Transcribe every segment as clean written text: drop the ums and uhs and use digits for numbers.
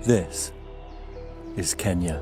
This is Kenya,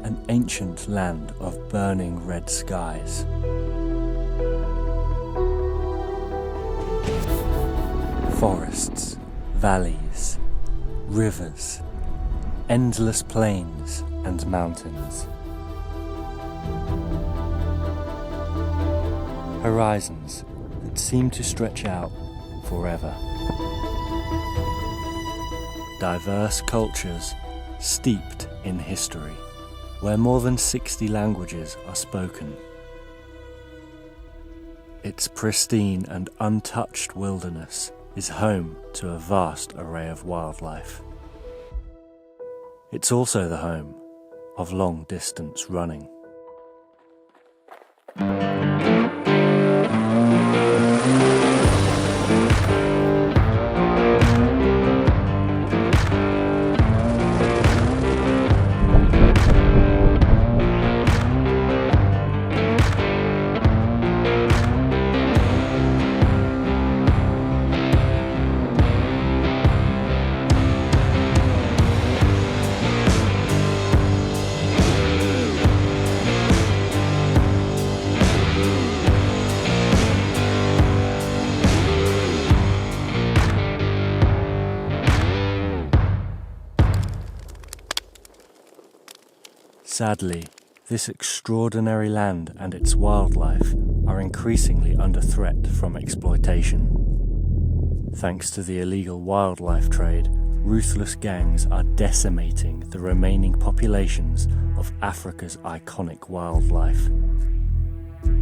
an ancient land of burning red skies. Forests, valleys, rivers, endless plains and mountains. Horizons that seem to stretch out forever. Diverse cultures steeped in history, where more than 60 languages are spoken. Its pristine and untouched wilderness is home to a vast array of wildlife. It's also the home of long-distance running. Sadly, this extraordinary land and its wildlife are increasingly under threat from exploitation. Thanks to the illegal wildlife trade, ruthless gangs are decimating the remaining populations of Africa's iconic wildlife.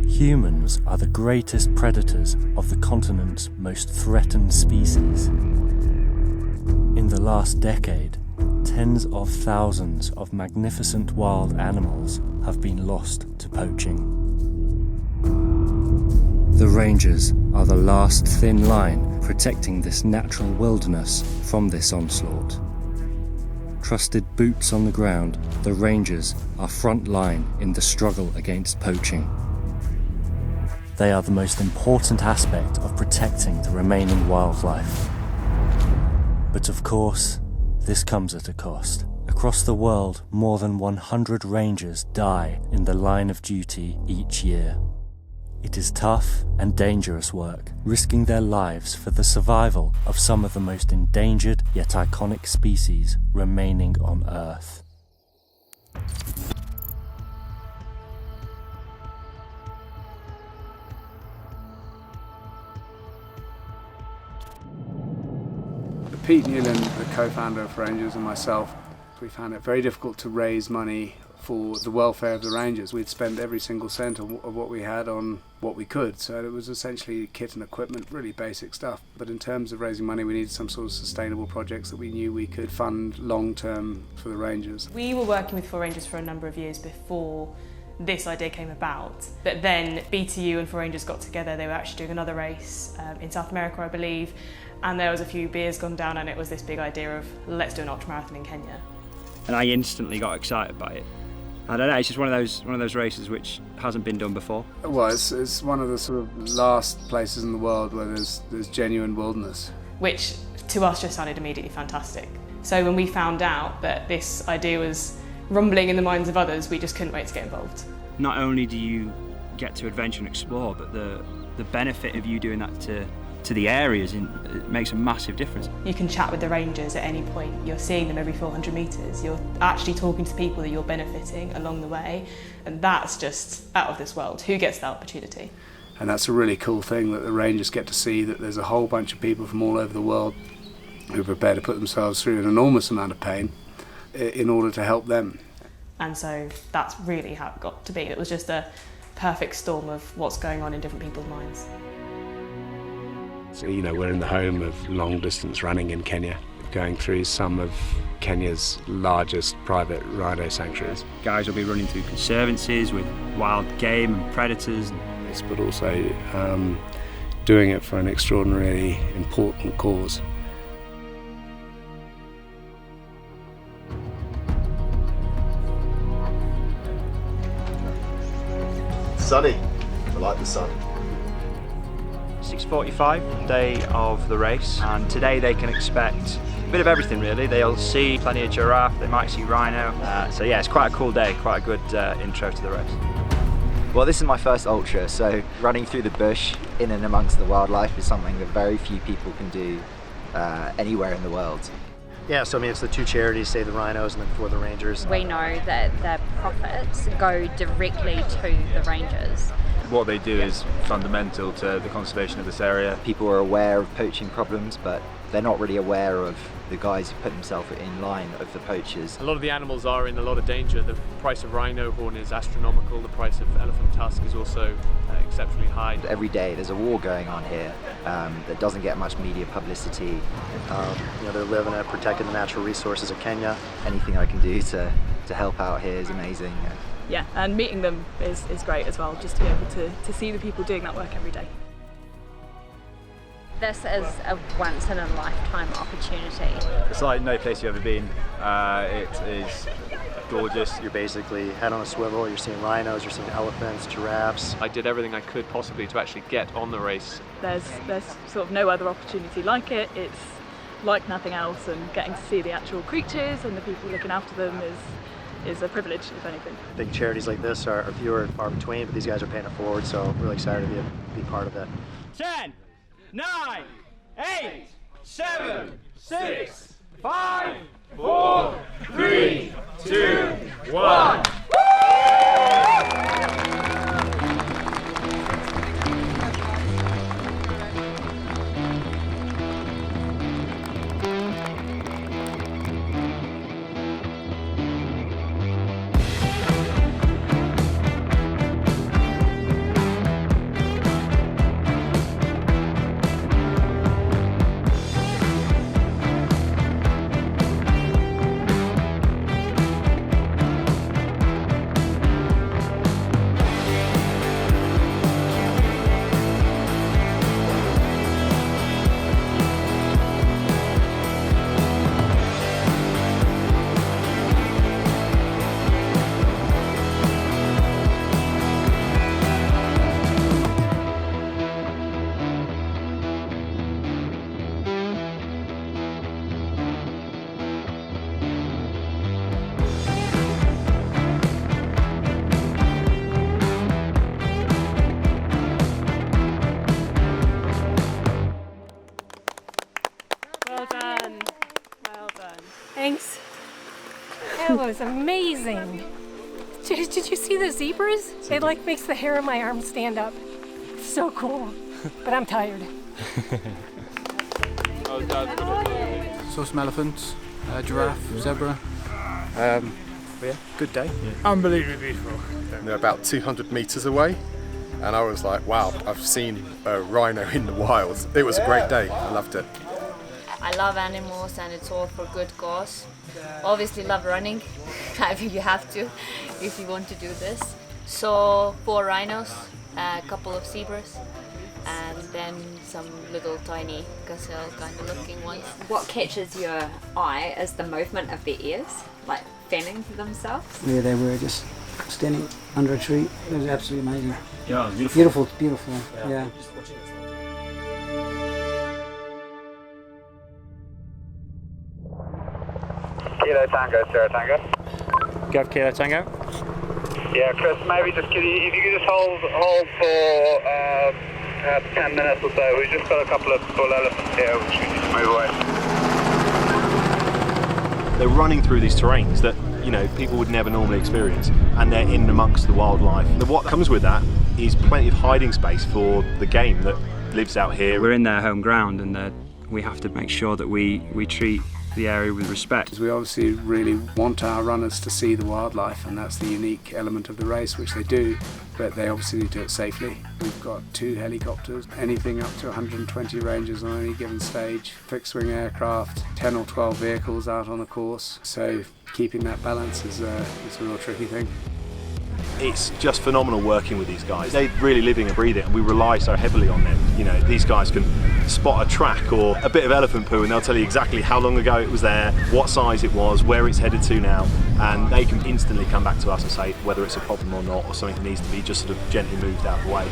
Humans are the greatest predators of the continent's most threatened species. In the last decade, tens of thousands of magnificent wild animals have been lost to poaching. The rangers are the last thin line protecting this natural wilderness from this onslaught. Trusted boots on the ground, the rangers are front line in the struggle against poaching. They are the most important aspect of protecting the remaining wildlife. But of course, this comes at a cost. Across the world, more than 100 rangers die in the line of duty each year. It is tough and dangerous work, risking their lives for the survival of some of the most endangered yet iconic species remaining on Earth. Pete Newland, the co-founder of Rangers, and myself, we found it very difficult to raise money for the welfare of the Rangers. We'd spend every single cent of what we had on what we could, so it was essentially kit and equipment, really basic stuff. But in terms of raising money, we needed some sort of sustainable projects that we knew we could fund long-term for the Rangers. We were working with 4 Rangers for a number of years before this idea came about, but then BTU and 4 Rangers got together. They were actually doing another race in South America, I believe, and there was a few beers gone down, and it was this big idea of let's do an ultramarathon in Kenya. And I instantly got excited by it. I don't know, it's just one of those races which hasn't been done before. Well, it's one of the sort of last places in the world where there's genuine wilderness. Which to us just sounded immediately fantastic. So when we found out that this idea was rumbling in the minds of others, we just couldn't wait to get involved. Not only do you get to adventure and explore, but the benefit of you doing that to the areas, it makes a massive difference. You can chat with the rangers at any point. You're seeing them every 400 metres. You're actually talking to people that you're benefiting along the way, and that's just out of this world. Who gets that opportunity? And that's a really cool thing, that the rangers get to see that there's a whole bunch of people from all over the world who are prepared to put themselves through an enormous amount of pain in order to help them. And so that's really how it got to be. It was just a perfect storm of what's going on in different people's minds. So, we're in the home of long-distance running in Kenya, going through some of Kenya's largest private rhino sanctuaries. Guys will be running through conservancies with wild game and predators. But also doing it for an extraordinarily important cause. Sunny. I like the sun. 6:45, day of the race, and today they can expect Bit of everything really. They'll see plenty of giraffe, they might see rhino. So yeah, it's quite a cool day, quite a good intro to the race. Well, this is my first ultra, so running through the bush in and amongst the wildlife is something that very few people can do anywhere in the world. Yeah, so I mean, it's the two charities, Save the Rhinos and then For the Rangers. We know that the profits go directly to the rangers. What they do is fundamental to the conservation of this area. People are aware of poaching problems, but they're not really aware of the guys who put themselves in line of the poachers. A lot of the animals are in a lot of danger. The price of rhino horn is astronomical. The price of elephant tusk is also exceptionally high. Every day there's a war going on here that doesn't get much media publicity. They're living it, protecting the natural resources of Kenya. Anything I can do to help out here is amazing. Yeah, and meeting them is great as well, just to be able to see the people doing that work every day. This is a once-in-a-lifetime opportunity. It's like no place you've ever been. It is gorgeous. You're basically head on a swivel, you're seeing rhinos, you're seeing elephants, giraffes. I did everything I could possibly to actually get on the race. There's sort of no other opportunity like it. It's like nothing else, and getting to see the actual creatures and the people looking after them is a privilege, if anything. I think charities like this are fewer and far between, but these guys are paying it forward, so I'm really excited to be part of it. 10, 9, 8, 7, 6, 5, 4, 3, 2, 1. Thanks. That was amazing. Did you see the zebras? It like makes the hair on my arm stand up. It's so cool. But I'm tired. Saw some elephants, giraffe, zebra. Yeah, good day. Unbelievably beautiful. They're about 200 meters away, and I was like, wow, I've seen a rhino in the wild. It was a great day. I loved it. I love animals and it's all for good cause. Obviously love running. I think you have to if you want to do this. So 4 rhinos, a couple of zebras, and then some little tiny gazelle kind of looking ones. What catches your eye is the movement of their ears, like fanning to themselves. Where they were just standing under a tree. It was absolutely amazing. Yeah, it was beautiful. Beautiful, yeah. Kilo Tango, Sierra Tango. Go for Kilo Tango. Yeah, Chris, maybe just if you could just hold for 10 minutes or so. We've just got a couple of bull elephants here which we need to move away. They're running through these terrains that, people would never normally experience, and they're in amongst the wildlife. And what comes with that is plenty of hiding space for the game that lives out here. We're in their home ground, and we have to make sure that we treat the area with respect. We obviously really want our runners to see the wildlife, and that's the unique element of the race, which they do, but they obviously need to do it safely. We've got 2 helicopters, anything up to 120 rangers on any given stage, fixed-wing aircraft, 10 or 12 vehicles out on the course, so keeping that balance is a real tricky thing. It's just phenomenal working with these guys. They're really living and breathing, and we rely so heavily on them. These guys can spot a track or a bit of elephant poo, and they'll tell you exactly how long ago it was there, what size it was, where it's headed to now, and they can instantly come back to us and say whether it's a problem or not, or something that needs to be just sort of gently moved out of the way.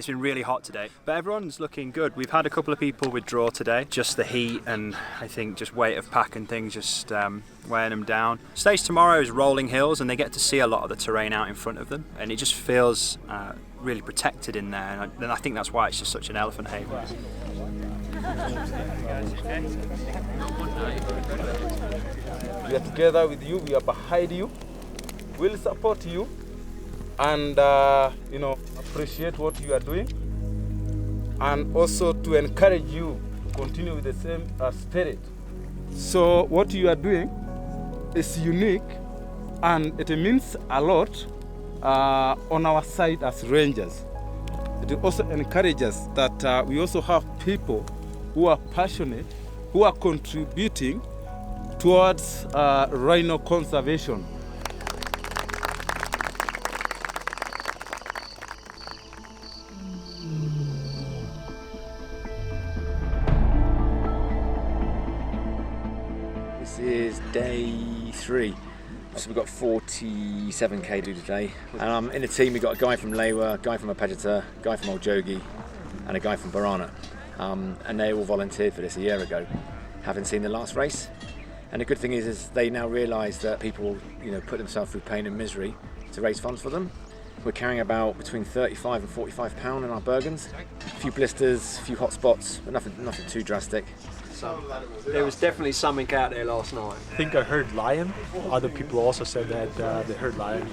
It's been really hot today, but everyone's looking good. We've had a couple of people withdraw today, just the heat and I think just weight of pack and things just weighing them down. Stage tomorrow is rolling hills and they get to see a lot of the terrain out in front of them, and it just feels really protected in there, and I think that's why it's just such an elephant haven. We are together with you, we are behind you, we'll support you, and appreciate what you are doing, and also to encourage you to continue with the same spirit. So what you are doing is unique, and it means a lot on our side as rangers. It also encourages that we also have people who are passionate, who are contributing towards rhino conservation. This is day 3. So we've got 47k to do today. And in the team we've got a guy from Lewa, a guy from Apejita, a guy from Oljogi, and a guy from Barana. And they all volunteered for this a year ago, having seen the last race. And the good thing is they now realise that people, put themselves through pain and misery to raise funds for them. We're carrying about between 35 and 45 pounds in our Bergens. A few blisters, a few hot spots, but nothing too drastic. So there was definitely something out there last night. I think I heard lion. Other people also said that they heard lion.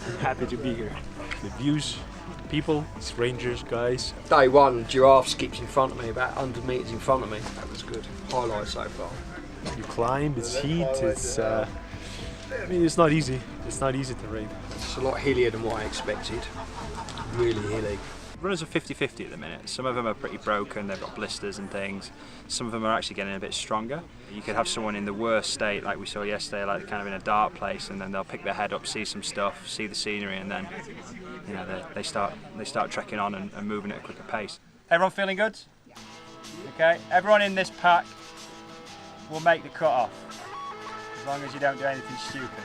I'm happy to be here. The views, the people, it's rangers, guys. Day 1, giraffe skips in front of me, about 100 metres in front of me. That was good. Highlight so far. You climb, it's heat, it's it's not easy. It's not easy terrain. It's a lot hillier than what I expected. Really hilly. Runners are 50-50 at the minute. Some of them are pretty broken, they've got blisters and things. Some of them are actually getting a bit stronger. You could have someone in the worst state, like we saw yesterday, like kind of in a dark place, and then they'll pick their head up, see some stuff, see the scenery, and then they start trekking on and moving at a quicker pace. Everyone feeling good? Okay, everyone in this pack will make the cut-off, as long as you don't do anything stupid.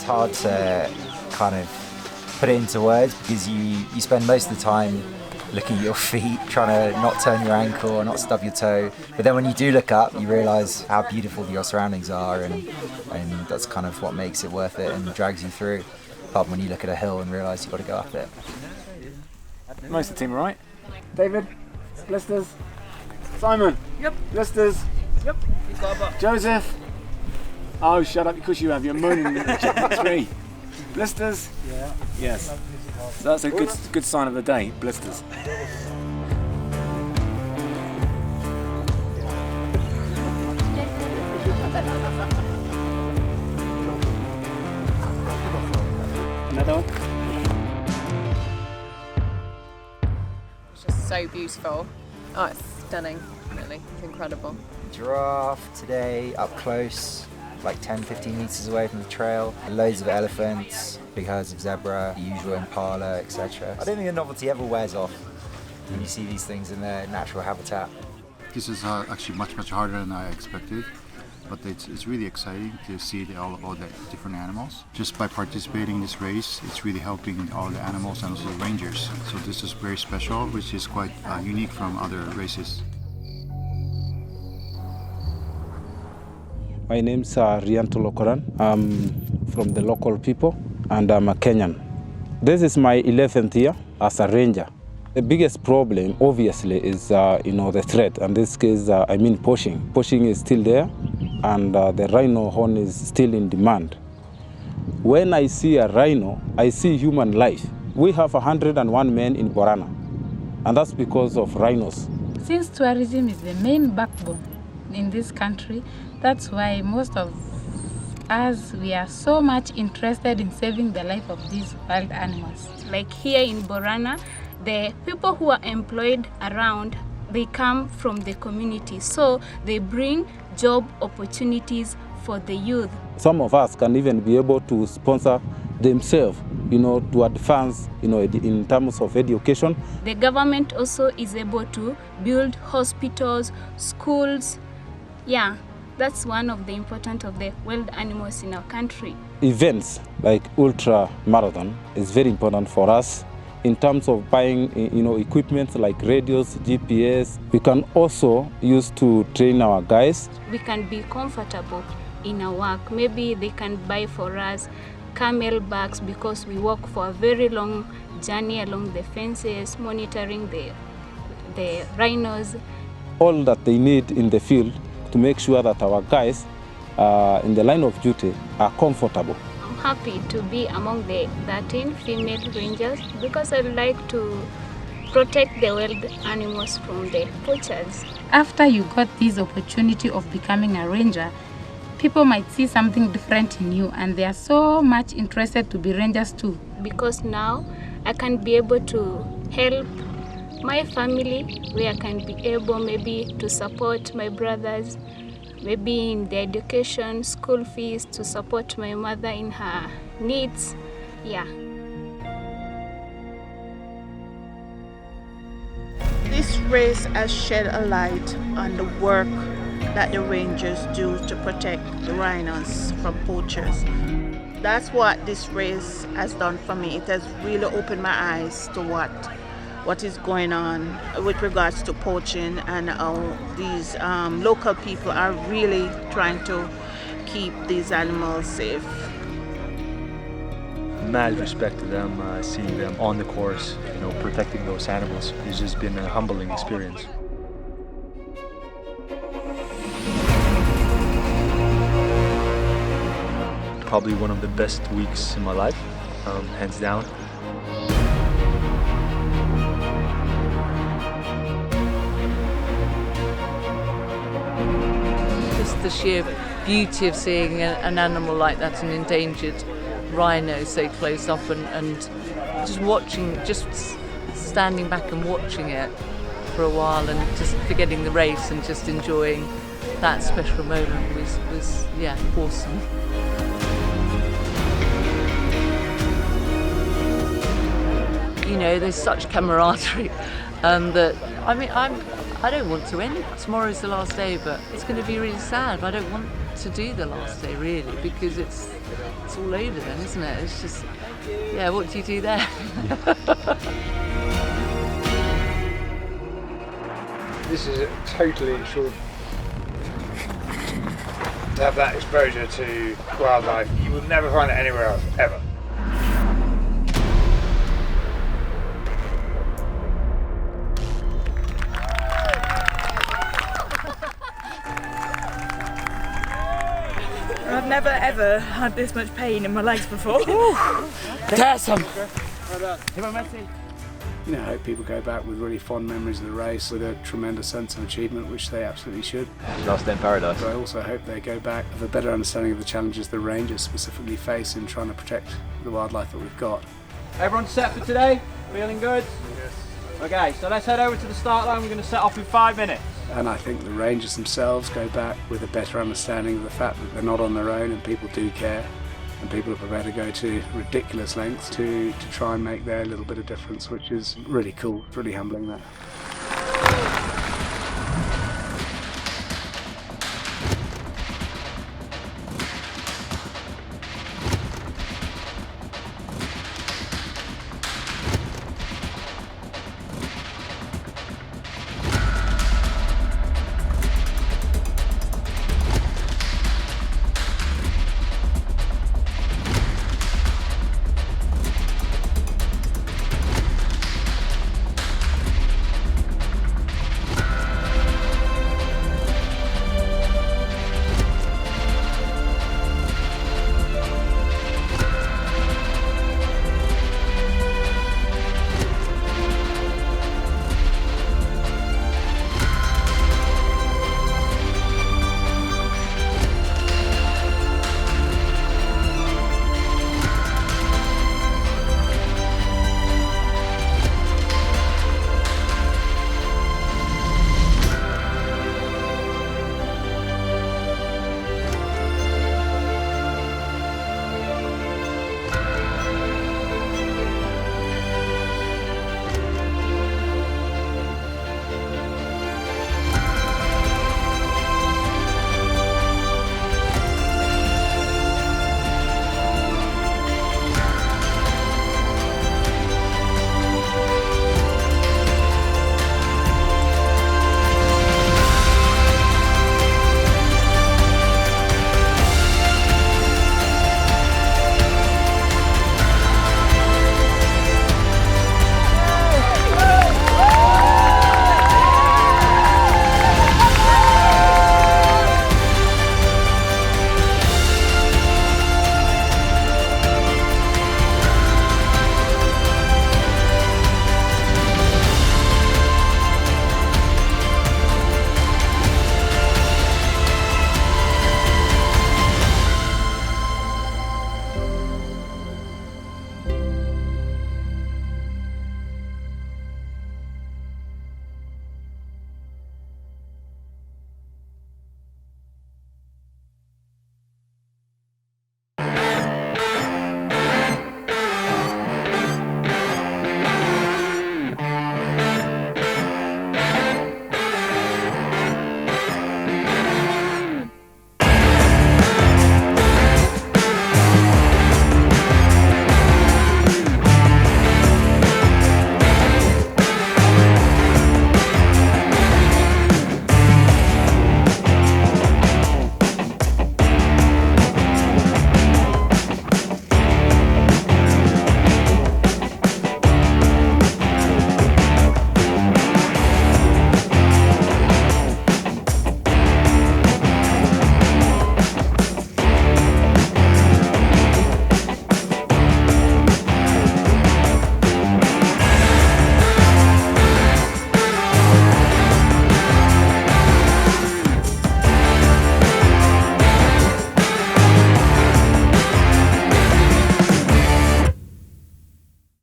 Hard to kind of put it into words because you spend most of the time looking at your feet, trying to not turn your ankle or not stub your toe, but then when you do look up you realise how beautiful your surroundings are, and that's kind of what makes it worth it and drags you through, apart from when you look at a hill and realise you've got to go up it. Most of the team are right. David, blisters. Simon, yep. Blisters. Yep. Joseph. Oh, shut up, because you have your moon tree. Blisters? Yeah. Yes. So that's a good sign of the day, blisters. Another one? Just so beautiful. Oh, it's stunning, really. It's incredible. Giraffe today, up close, like 10-15 meters away from the trail. Loads of elephants, big herds of zebra, the usual impala, etc. I don't think the novelty ever wears off when you see these things in their natural habitat. This is actually much harder than I expected, but it's really exciting to see all the different animals. Just by participating in this race, it's really helping all the animals and also the rangers. So this is very special, which is quite unique from other races. My name's Rianto Lokoran. I'm from the local people and I'm a Kenyan. This is my 11th year as a ranger. The biggest problem, obviously, is the threat. In this case, poaching. Poaching is still there, and the rhino horn is still in demand. When I see a rhino, I see human life. We have 101 men in Borana, and that's because of rhinos. Since tourism is the main backbone in this country, that's why most of us, we are so much interested in saving the life of these wild animals. Like here in Borana, the people who are employed around, they come from the community, so they bring job opportunities for the youth. Some of us can even be able to sponsor themselves, to advance, in terms of education. The government also is able to build hospitals, schools. Yeah, that's one of the important of the wild animals in our country. Events like Ultramarathon is very important for us in terms of buying, equipment like radios, GPS. We can also use to train our guys. We can be comfortable in our work. Maybe they can buy for us camel bags because we walk for a very long journey along the fences, monitoring the rhinos. All that they need in the field to make sure that our guys in the line of duty are comfortable. I'm happy to be among the 13 female rangers because I like to protect the wild animals from the poachers. After you got this opportunity of becoming a ranger, people might see something different in you and they are so much interested to be rangers too. Because now I can be able to help my family, where I can be able maybe to support my brothers, maybe in their education, school fees, to support my mother in her needs. Yeah. This race has shed a light on the work that the rangers do to protect the rhinos from poachers. That's what this race has done for me. It has really opened my eyes to what is going on with regards to poaching, and how these local people are really trying to keep these animals safe. Mad respect to them, seeing them on the course, protecting those animals. It's just been a humbling experience. Probably one of the best weeks in my life, hands down. Just the sheer beauty of seeing an animal like that, an endangered rhino, so close up, and just watching, just standing back and watching it for a while and just forgetting the race and just enjoying that special moment was yeah, awesome. There's such camaraderie that, I don't want to end. Tomorrow's the last day, but it's going to be really sad. But I don't want to do the last day, really, because it's all over then, isn't it? It's just, yeah, what do you do there? This is totally sort of, to have that exposure to wildlife, you will never find it anywhere else, ever. I've never ever had this much pain in my legs before. Awesome. I hope people go back with really fond memories of the race, with a tremendous sense of achievement, which they absolutely should. Last day in paradise. But I also hope they go back with a better understanding of the challenges the rangers specifically face in trying to protect the wildlife that we've got. Everyone set for today? Feeling good? Yes. Okay, so let's head over to the start line. We're going to set off in 5 minutes. And I think the rangers themselves go back with a better understanding of the fact that they're not on their own and people do care. And people are prepared to go to ridiculous lengths to try and make their little bit of difference, which is really cool, really humbling that.